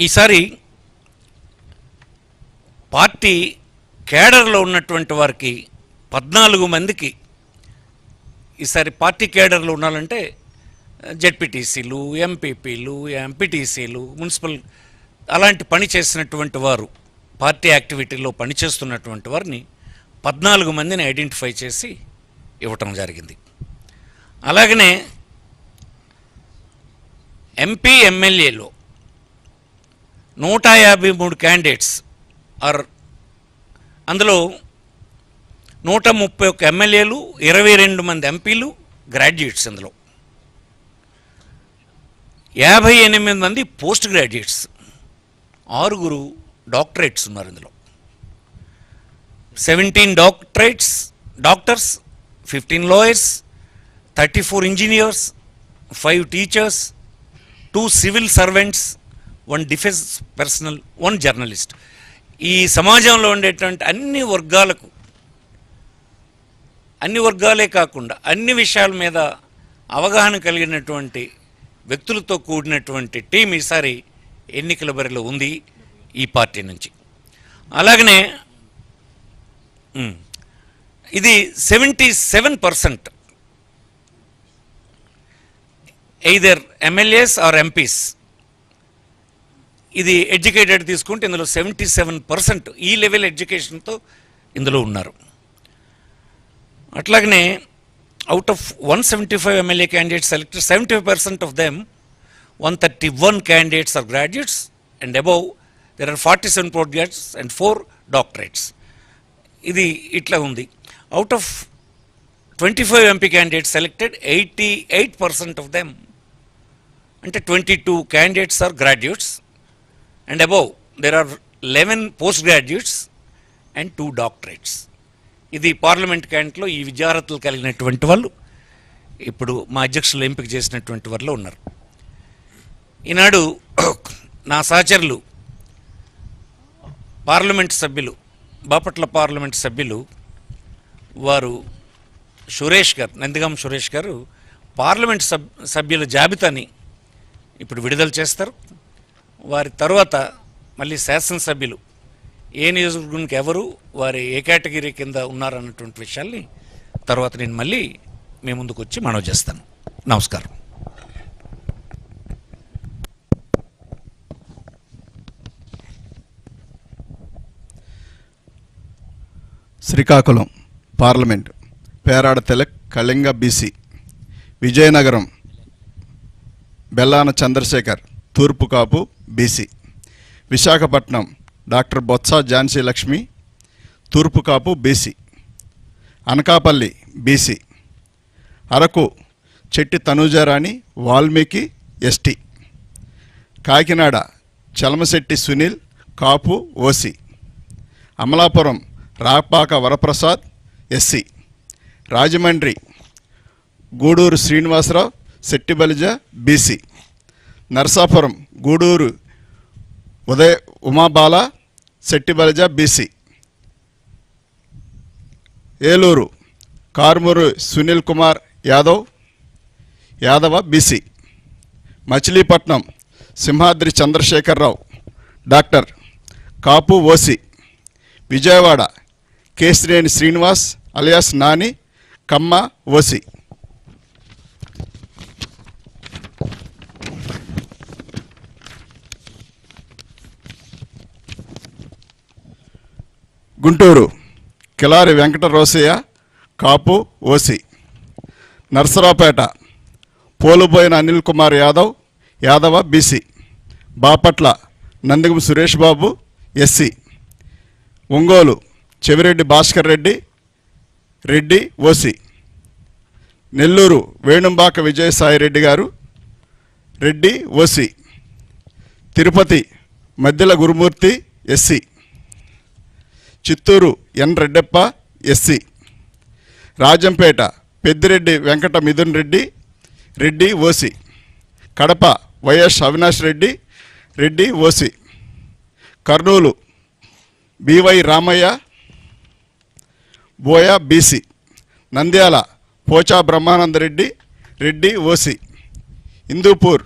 ఈసారి పార్టీ కేడర్లో ఉన్నటువంటి వారికి 14 మందికి ఈసారి పార్టీ కేడర్లో ఉండాలంటే జెడ్పీటీసీలు, ఎంపీపీలు, ఎంపీటీసీలు, మున్సిపల్ అలాంటి పని చేసినటువంటి వారు, పార్టీ యాక్టివిటీలో పనిచేస్తున్నటువంటి వారిని 14 మందిని ఐడెంటిఫై చేసి ఇవ్వటం జరిగింది. అలాగనే ఎంపీ ఎమ్మెల్యేలో 153 క్యాండిడేట్స్ అందులో 131 ఎమ్మెల్యేలు, 22 మంది ఎంపీలు గ్రాడ్యుయేట్స్, అందులో 58 మంది పోస్ట్ గ్రాడ్యుయేట్స్, 6 డాక్టరేట్స్ ఉన్నారు. ఇందులో 17 doctors, 15 lawyers, 34 engineers, 5 teachers, 2 civil servants, 1 defence personnel, 1 journalist. ఈ సమాజంలో ఉండేటువంటి అన్ని వర్గాలే కాకుండా అన్ని విషయాల మీద అవగాహన కలిగినటువంటి వ్యక్తులతో కూడినటువంటి టీం ఈసారి ఎన్నికల బరిలో ఉంది ఈ పార్టీ నుంచి. అలాగనే ఇది 77% ఎయిదర్ ఎమ్మెల్యేస్ ఆర్ ఎంపీస్. ఇది ఎడ్యుకేటెడ్ తీసుకుంటే ఇందులో 77% ఈ లెవెల్ ఎడ్యుకేషన్తో ఇందులో ఉన్నారు. అట్లాగనే out of 175 MLA candidates selected, 75% of them, 131 candidates are graduates, and above there are 47 postgraduates and 4 doctorates. ఇది ఇట్లా ఉంది. Out of 25 MP candidates selected, 88% of them, అంటే 22 candidates are graduates, and above there are 11 postgraduates and 2 doctorates. ఇది parliament క్యాండిడేట్లో ఈ విద్యార్హతలు కలిగినటువంటి వాళ్ళు ఇప్పుడు మా అధ్యక్షులు ఎంపిక చేసినటువంటి వారిలో ఉన్నారు. ఈనాడు నా సహచరులు పార్లమెంట్ సభ్యులు, బాపట్ల పార్లమెంట్ సభ్యులు వారు నందిగాం సురేష్ గారు పార్లమెంట్ సభ్యుల జాబితాని ఇప్పుడు విడుదల చేస్తారు. వారి తర్వాత మళ్ళీ శాసనసభ్యులు ఏ నియోజకవర్గానికి ఎవరు, వారి ఏ కేటగిరీ కింద ఉన్నారన్నటువంటి విషయాల్ని తర్వాత నేను మళ్ళీ మీ ముందుకు వచ్చి మనవి చేస్తాను. నమస్కారం. Srikakulam parliament Perada Tilak Kalinga BC, Vizianagaram Bellana Chandrasekhar Turpu Kapu BC, Visakhapatnam doctor Botsa Jhansi Lakshmi Turpu Kapu BC, Anakapalli BC, Araku Chetti Tanujarani Valmiki ST, Kakinada Chalamasetti Sunil Kapu OC, Amalapuram Rapaka Varaprasad SC, Rajahmundry Guduru Srinivasarao Settibalija BC, Narsapuram Guduru Umabala Settibalija BC, Eluru Karmuru Sunil Kumar Yadava BC, Machilipatnam Simhadri Chandrasekhararao doctor Kapu OC, Vijayawada Kesineni Srinivas alias Nani Kamma OC, Guntur Kilari Venkata Rosaiah Kapu OC, Narasaraopet Poluboina Anil Kumar Yadava BC, Bapatla Nandigam Suresh Babu SC, Ongole Chevireddy Bhaskar Reddy OC, Nellore Venumbaka Vijayasaireddy గారు Reddy OC, Tirupati Maddila Gurumurthy SC, Chittoor N Reddappa SC, Rajampet Peddireddy Venkata Mithun Reddy OC, Kadapa YS Avinash Reddy OC, Kurnool BY Ramaiah Boya BC, Nandyal Pocha Brahmananda Reddy OC, Hindupur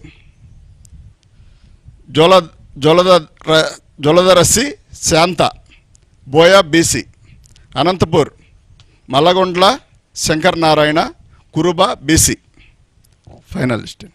Joladarasi Shanta, Boya BC. Anantapur Malagundla Sankar Narayana, Kuruba BC. Finalist.